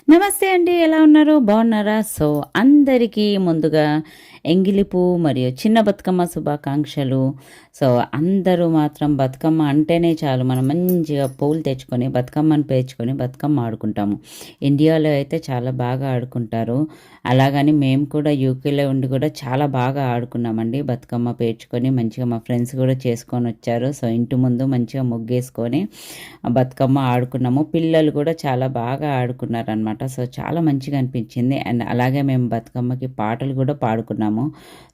నమస్తే అండి. ఎలా ఉన్నారు? బాగున్నారా? సో, అందరికీ ముందుగా ఎంగిలి పువ్వు మరియు చిన్న బతుకమ్మ శుభాకాంక్షలు. సో, అందరూ మాత్రం బతుకమ్మ అంటేనే చాలు మనం మంచిగా పువ్వులు తెచ్చుకొని బతుకమ్మను పేర్చుకొని బతుకమ్మ ఆడుకుంటాము. ఇండియాలో అయితే చాలా బాగా ఆడుకుంటారు. అలాగని మేము కూడా యూకేలో ఉండి కూడా చాలా బాగా ఆడుకున్నామండి. బతుకమ్మ పేర్చుకొని మంచిగా మా ఫ్రెండ్స్ కూడా చేసుకొనొచ్చారు. సో, ఇంటి ముందు మంచిగా ముగ్గేసుకొని బతుకమ్మ ఆడుకున్నాము. పిల్లలు కూడా చాలా బాగా ఆడుకున్నారనమాట. సో, చాలా మంచిగా అనిపించింది. అండ్ అలాగే మేము బతుకమ్మకి పాటలు కూడా పాడుకున్నాము.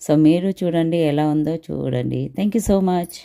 సో, మీరు చూడండి ఎలా ఉందో చూడండి. Thank you so much.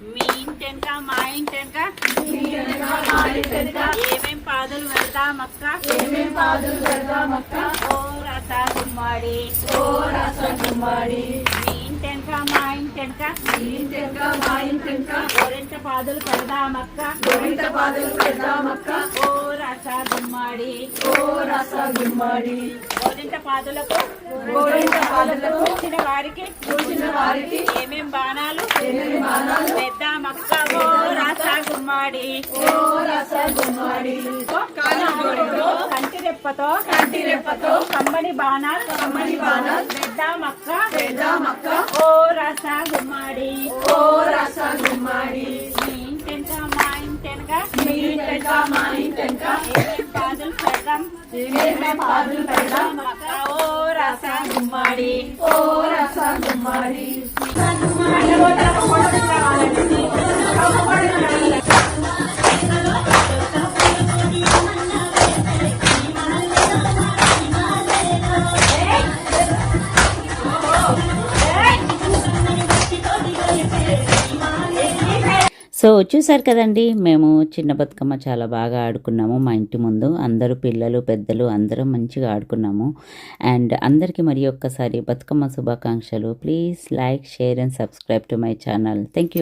మీ ఇంటెనక మా ఇంటెనక ఏమేం పాదులు పెడదామక్క ఓ రస గుమ్మడి మీ ఇంటెనక మా ఇంటెనక గోరింట పాదులు పెడదామక్క ఓ రస గుమ్మడి గోరింట పాదులకు వచ్చిన వారికి ఏమేం బాణాలు పెద్దామక్క ఓ రస గుమ్మడి కంటి రెప్పతో కమ్మని బాణాలు పెద్దామక్క ఓ రస గుమ్మడి మీ ఇంటెనక మా ఇంటెనక ఏమేం పాదులు పెడదాం అక్క ఓ రస గుమ్మడి సో, చూసారు కదండీ! మేము చిన్న బతుకమ్మ చాలా బాగా ఆడుకున్నాము మా ఇంటి ముందు. అందరూ పిల్లలు, పెద్దలు అందరం మంచిగా ఆడుకున్నాము. అండ్ అందరికీ మరి ఒక్కసారి బతుకమ్మ శుభాకాంక్షలు. Please like, share and subscribe to my channel. Thank you.